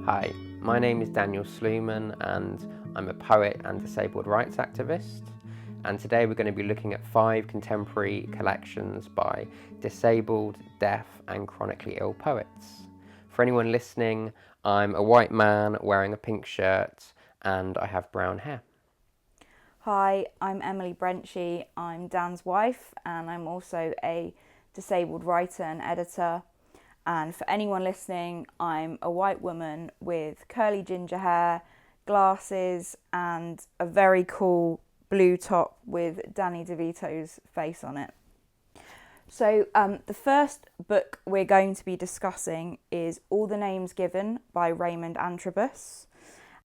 Hi, my name is Daniel Sluman and I'm a poet and disabled rights activist. And today we're going to be looking at 5 contemporary collections by disabled, deaf and chronically ill poets. For anyone listening, I'm a white man wearing a pink shirt and I have brown hair. Hi, I'm Emily Brenchi. I'm Dan's wife and I'm also a disabled writer and editor. And for anyone listening, I'm a white woman with curly ginger hair, glasses and a very cool blue top with Danny DeVito's face on it. So the first book we're going to be discussing is All the Names Given by Raymond Antrobus.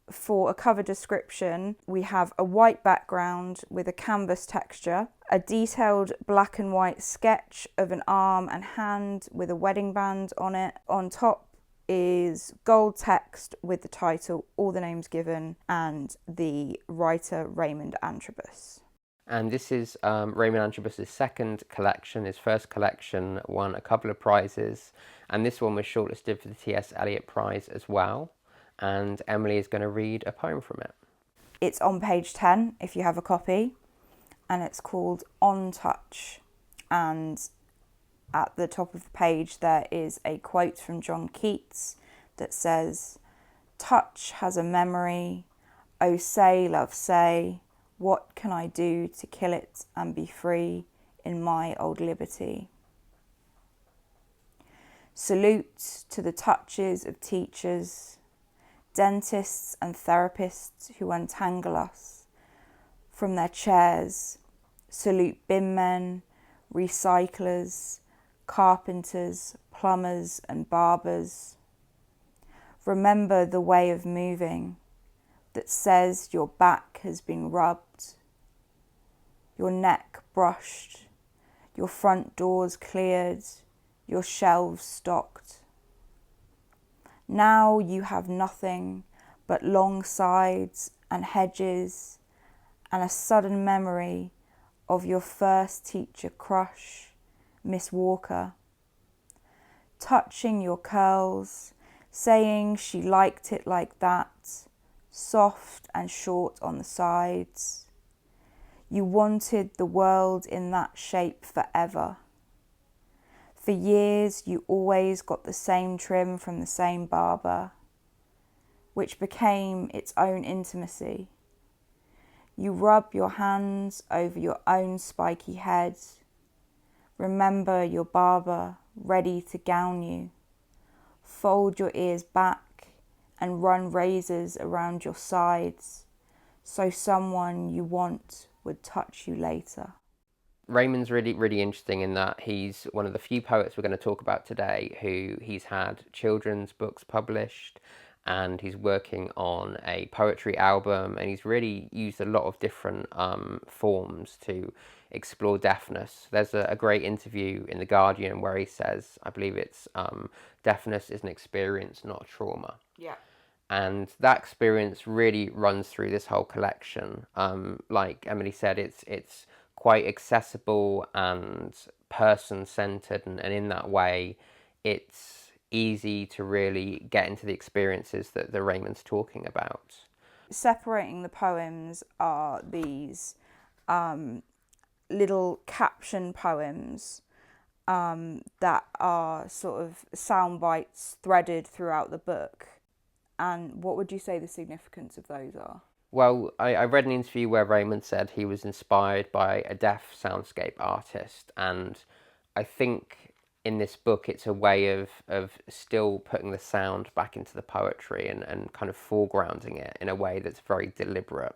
For a cover description, we have a white background with a canvas texture, a detailed black and white sketch of an arm and hand with a wedding band on it. On top is gold text with the title All the Names Given and the writer Raymond Antrobus. And this is Raymond Antrobus's second collection. His first collection won a couple of prizes, and this one was shortlisted for the TS Eliot Prize as well. And Emily is going to read a poem from it. It's on page 10 if you have a copy, and it's called On Touch. And at the top of the page there is a quote from John Keats that says, "Touch has a memory, oh say, love, say, what can I do to kill it and be free in my old liberty?" Salute to the touches of teachers, dentists and therapists who untangle us from their chairs. Salute bin men, recyclers, carpenters, plumbers and barbers. Remember the way of moving that says your back has been rubbed, your neck brushed, your front doors cleared, your shelves stocked. Now you have nothing but long sides and hedges and a sudden memory of your first teacher crush, Miss Walker, touching your curls, saying she liked it like that, soft and short on the sides. You wanted the world in that shape forever. For years you always got the same trim from the same barber, which became its own intimacy. You rub your hands over your own spiky head. Remember your barber ready to gown you. Fold your ears back and run razors around your sides so someone you want would touch you later. Raymond's really interesting in that he's one of the few poets we're going to talk about today who he's had children's books published, and he's working on a poetry album, and he's really used a lot of different forms to explore deafness. There's a great interview in The Guardian where he says, I believe it's deafness is an experience, not a trauma. Yeah. And that experience really runs through this whole collection. Like Emily said, it's quite accessible and person-centered, and in that way it's easy to really get into the experiences that the Raymond's talking about. Separating the poems are these little caption poems that are sort of sound bites threaded throughout the book. And what would you say the significance of those are? Well, I read an interview where Raymond said he was inspired by a deaf soundscape artist, and I think in this book it's a way of still putting the sound back into the poetry and kind of foregrounding it in a way that's very deliberate.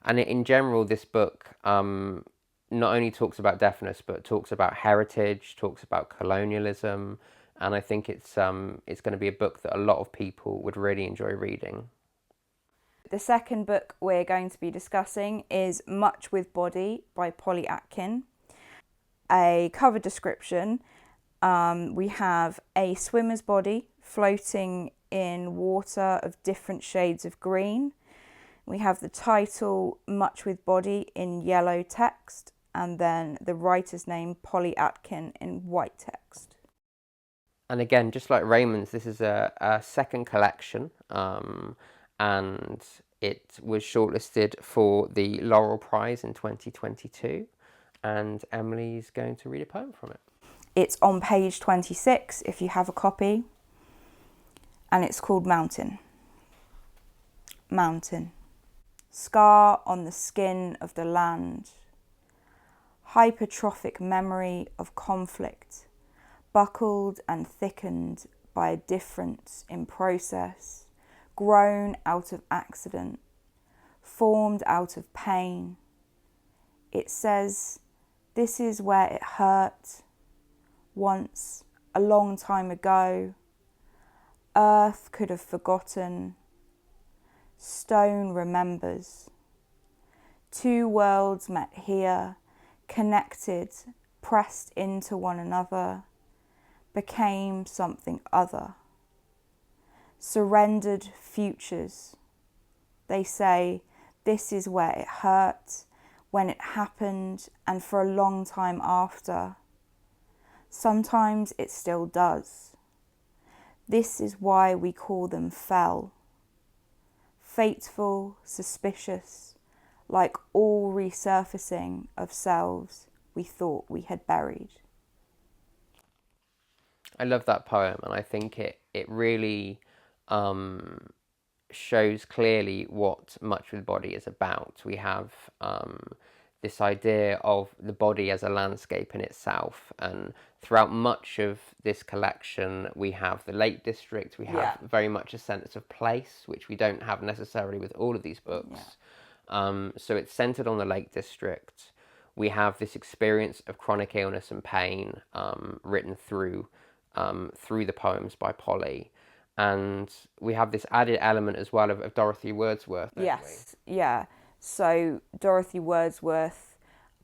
And in general, this book not only talks about deafness, but talks about heritage, talks about colonialism, and I think it's going to be a book that a lot of people would really enjoy reading. The second book we're going to be discussing is Much with Body by Polly Atkin. A cover description, we have a swimmer's body floating in water of different shades of green. We have the title Much with Body in yellow text, and then the writer's name Polly Atkin in white text. And again, just like Raymond's, this is a second collection, and it was shortlisted for the Laurel Prize in 2022. And Emily's going to read a poem from it. It's on page 26 if you have a copy, and it's called Mountain. Mountain. Scar on the skin of the land. Hypertrophic memory of conflict, buckled and thickened by a difference in process, grown out of accident, formed out of pain. It says, this is where it hurt. Once, a long time ago, earth could have forgotten. Stone remembers. Two worlds met here, connected, pressed into one another, became something other. Surrendered futures. They say, this is where it hurt, when it happened, and for a long time after. Sometimes it still does. This is why we call them fell. Fateful, suspicious, like all resurfacing of selves we thought we had buried. I love that poem, and I think it really shows clearly what Much with Body is about. We have this idea of the body as a landscape in itself, and throughout much of this collection we have the Lake District, we have very much a sense of place, which we don't have necessarily with all of these books. So it's centered on the Lake District. We have this experience of chronic illness and pain written through the poems by Polly. And we have this added element as well of Dorothy Wordsworth. Yes, yeah. So Dorothy Wordsworth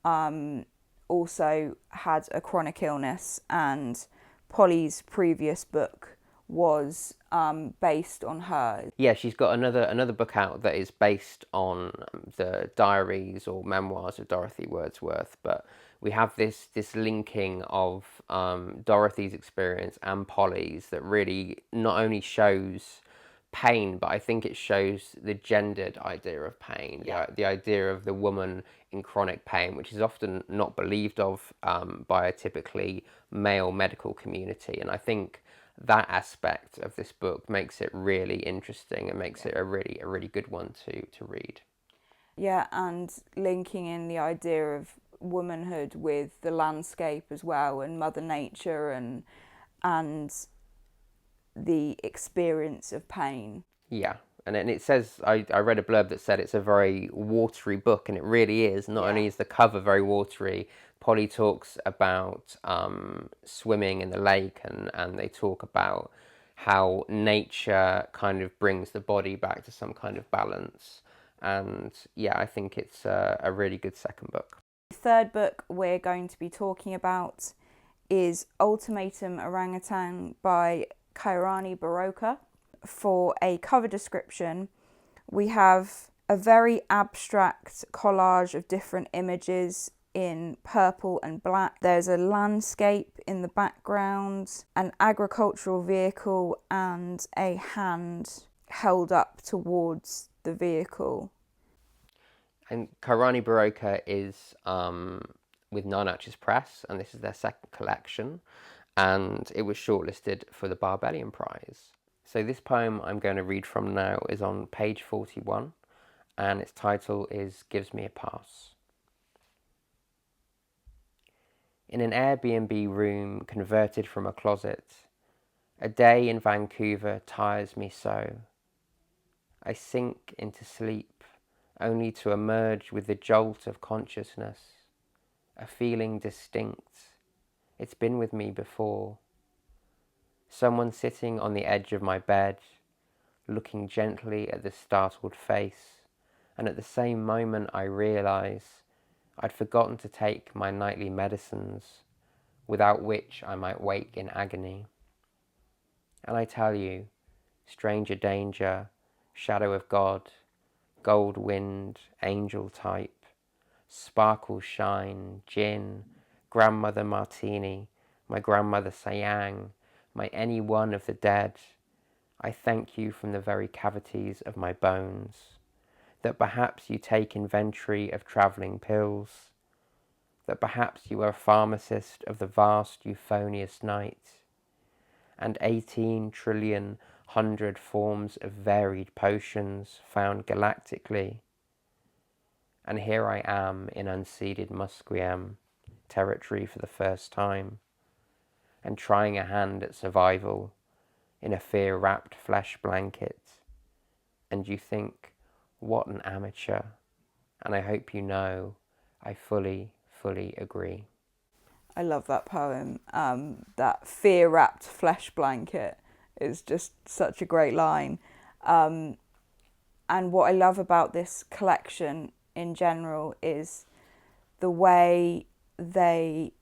also had a chronic illness, and Polly's previous book was based on her. Yeah, she's got another book out that is based on the diaries or memoirs of Dorothy Wordsworth, but we have this linking of Dorothy's experience and Polly's that really not only shows pain, but I think it shows the gendered idea of pain, the idea of the woman in chronic pain, which is often not believed of by a typically male medical community. And I think that aspect of this book makes it really interesting and makes it a really good one to read. Yeah, and linking in the idea of womanhood with the landscape as well, and Mother Nature, and the experience of pain. Yeah, and it says, I read a blurb that said it's a very watery book, and it really is. Not only is the cover very watery, Polly talks about swimming in the lake, and they talk about how nature kind of brings the body back to some kind of balance. And yeah, I think it's a really good second book. The third book we're going to be talking about is Ultimatum Orangutan by Kairani Baroka. For a cover description, we have a very abstract collage of different images in purple and black. There's a landscape in the background, an agricultural vehicle, and a hand held up towards the vehicle. And Kairani Baroka is with Nine Arches Press, and this is their second collection, and it was shortlisted for the Barbellion Prize. So this poem I'm going to read from now is on page 41, and its title is Gives Me a Pass. In an Airbnb room converted from a closet, a day in Vancouver tires me so. I sink into sleep, only to emerge with the jolt of consciousness, a feeling distinct. It's been with me before. Someone sitting on the edge of my bed, looking gently at the startled face, and at the same moment I realise I'd forgotten to take my nightly medicines, without which I might wake in agony. And I tell you, stranger danger, shadow of God, gold wind, angel type, sparkle shine, gin, grandmother martini, my grandmother sayang, my any one of the dead, I thank you from the very cavities of my bones, that perhaps you take inventory of travelling pills, that perhaps you are a pharmacist of the vast euphonious night, and 18 trillion forms of varied potions found galactically. And here I am in unceded Musqueam territory for the first time, and trying a hand at survival in a fear-wrapped flesh blanket. And you think, what an amateur. And I hope you know, I fully agree. I love that poem. That fear-wrapped flesh blanket is just such a great line. And what I love about this collection in general is the way they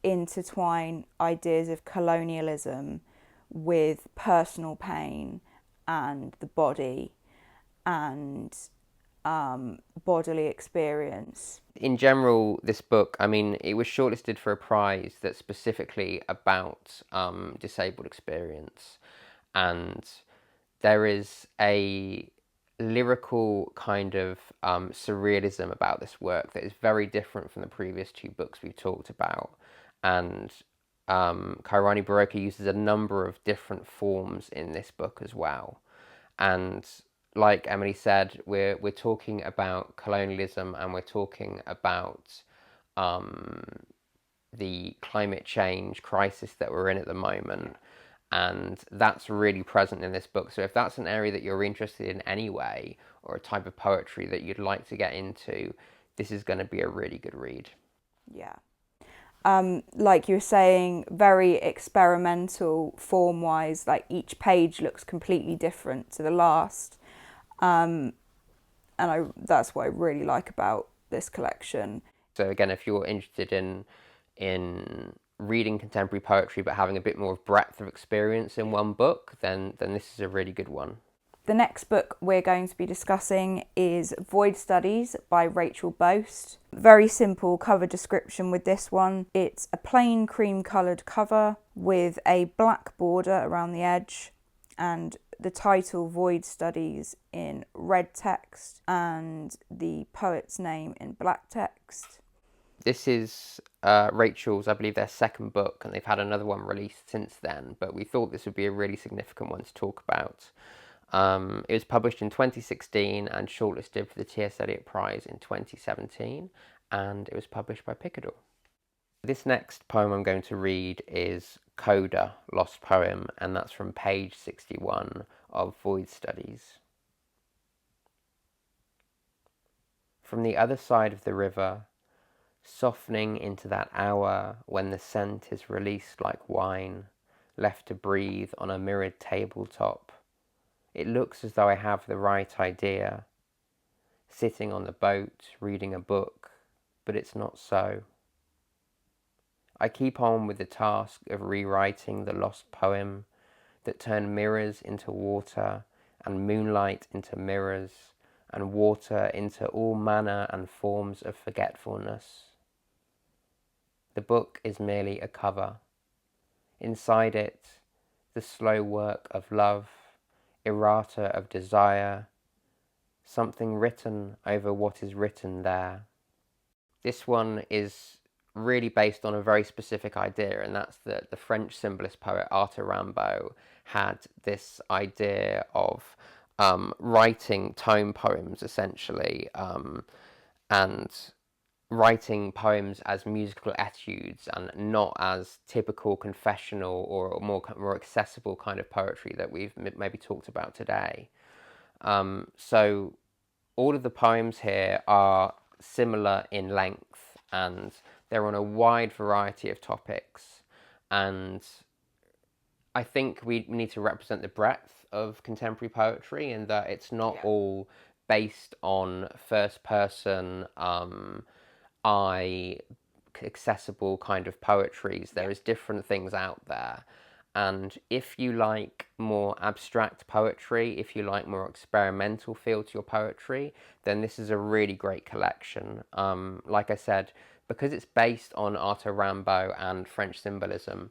intertwine ideas of colonialism with personal pain and the body and bodily experience. In general, this book, I mean, it was shortlisted for a prize that's specifically about disabled experience. And there is a lyrical kind of surrealism about this work that is very different from the previous two books we've talked about. And Kairani Baraka uses a number of different forms in this book as well. And like Emily said, we're talking about colonialism, and we're talking about the climate change crisis that we're in at the moment. And that's really present in this book. So if that's an area that you're interested in anyway, or a type of poetry that you'd like to get into, this is going to be a really good read. Yeah. Like you were saying, very experimental form-wise. Like each page looks completely different to the last. And that's what I really like about this collection. So again, if you're interested in reading contemporary poetry but having a bit more breadth of experience in one book, then this is a really good one. The next book we're going to be discussing is Void Studies by Rachel Boast. Very simple cover description with this one. It's a plain cream coloured cover with a black border around the edge, and the title Void Studies in red text and the poet's name in black text. This is Rachel's, I believe, their second book, and they've had another one released since then, but we thought this would be a really significant one to talk about. It was published in 2016 and shortlisted for the TS Eliot Prize in 2017, and it was published by Picador. This next poem I'm going to read is Coda, Lost Poem, and that's from page 61 of Void Studies. From the other side of the river, softening into that hour when the scent is released like wine, left to breathe on a mirrored tabletop, it looks as though I have the right idea, sitting on the boat, reading a book, but it's not so. I keep on with the task of rewriting the lost poem that turned mirrors into water and moonlight into mirrors and water into all manner and forms of forgetfulness. The book is merely a cover. Inside it, the slow work of love, errata of desire, something written over what is written there. This one is really based on a very specific idea, and that's that the French symbolist poet Arthur Rimbaud had this idea of writing tone poems, essentially, and writing poems as musical etudes and not as typical confessional or more accessible kind of poetry that we've maybe talked about today. So all of the poems here are similar in length, and they're on a wide variety of topics. And I think we need to represent the breadth of contemporary poetry, in that it's not all based on first person accessible kind of poetries. There is different things out there, and if you like more abstract poetry, if you like more experimental feel to your poetry, then this is a really great collection. Like I said, because it's based on Arthur Rimbaud and French symbolism,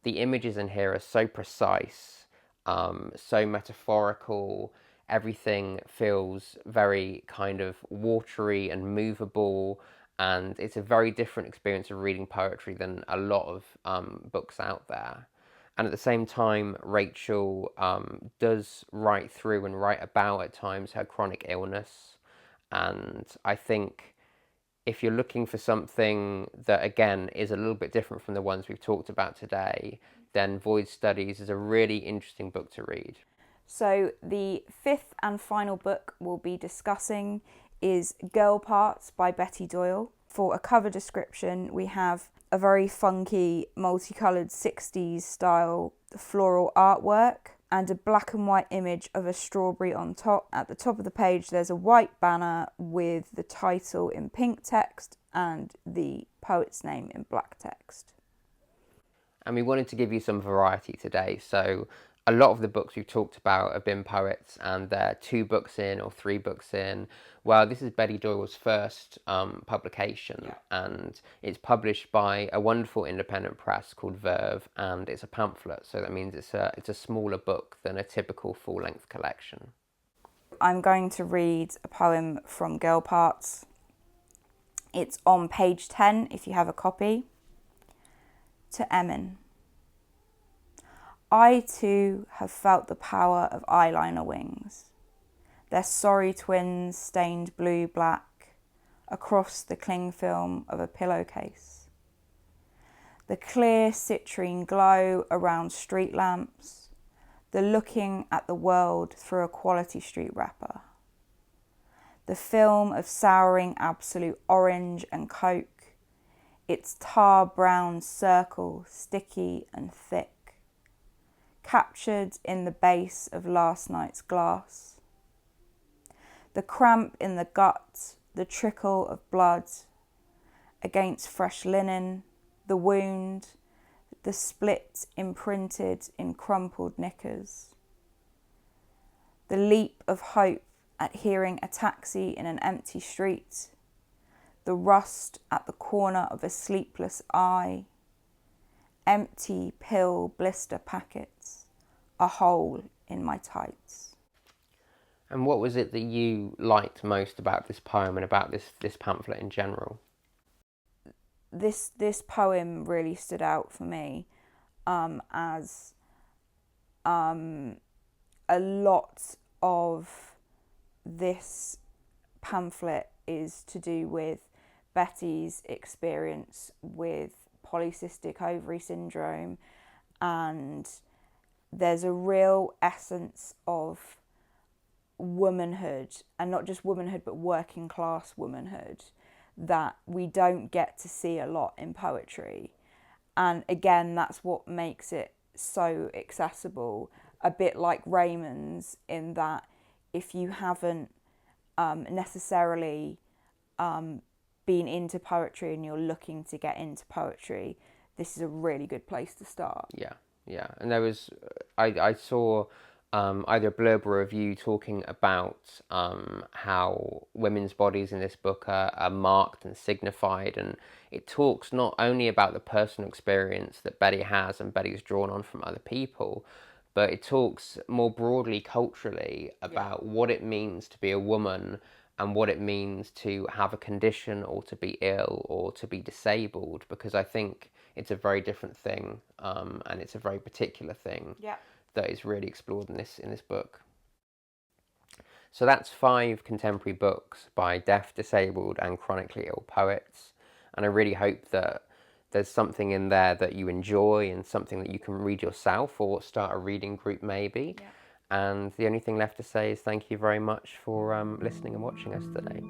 the images in here are so precise, so metaphorical. Everything feels very kind of watery and movable, and it's a very different experience of reading poetry than a lot of books out there. And at the same time, Rachel does write through and write about at times her chronic illness. And I think if you're looking for something that, again, is a little bit different from the ones we've talked about today, then Void Studies is a really interesting book to read. So the fifth and final book we'll be discussing is Girl Parts by Betty Doyle. For a cover description, we have a very funky, multicoloured 60s style floral artwork and a black and white image of a strawberry on top. At the top of the page, there's a white banner with the title in pink text and the poet's name in black text. And we wanted to give you some variety today. So a lot of the books we've talked about have been poets, and they're 2 books in or 3 books in. Well, this is Betty Doyle's first publication, and it's published by a wonderful independent press called Verve, and it's a pamphlet, so that means it's a smaller book than a typical full-length collection. I'm going to read a poem from Girl Parts. It's on page 10 if you have a copy. To Emin. I too have felt the power of eyeliner wings, their sorry twins stained blue-black across the cling film of a pillowcase. The clear citrine glow around street lamps, the looking at the world through a Quality Street wrapper. The film of souring absolute orange and coke, its tar brown circle sticky and thick, captured in the base of last night's glass. The cramp in the gut, the trickle of blood against fresh linen, the wound, the split imprinted in crumpled knickers. The leap of hope at hearing a taxi in an empty street, the rust at the corner of a sleepless eye, empty pill blister packets, a hole in my tights. And what was it that you liked most about this poem and about this pamphlet in general? This poem really stood out for me as a lot of this pamphlet is to do with Betty's experience with polycystic ovary syndrome, and there's a real essence of womanhood, and not just womanhood but working class womanhood, that we don't get to see a lot in poetry. And again, that's what makes it so accessible, a bit like Raymond's, in that if you haven't necessarily been into poetry and you're looking to get into poetry, this is a really good place to start. Yeah. And there was, I saw either a blurb or a review talking about how women's bodies in this book are marked and signified, and it talks not only about the personal experience that Betty has and Betty's drawn on from other people, but it talks more broadly culturally about what it means to be a woman and what it means to have a condition or to be ill or to be disabled, because I think it's a very different thing, and it's a very particular thing that is really explored in this book. So that's 5 contemporary books by deaf, disabled and chronically ill poets, and I really hope that there's something in there that you enjoy and something that you can read yourself or start a reading group maybe. And the only thing left to say is thank you very much for listening and watching us today.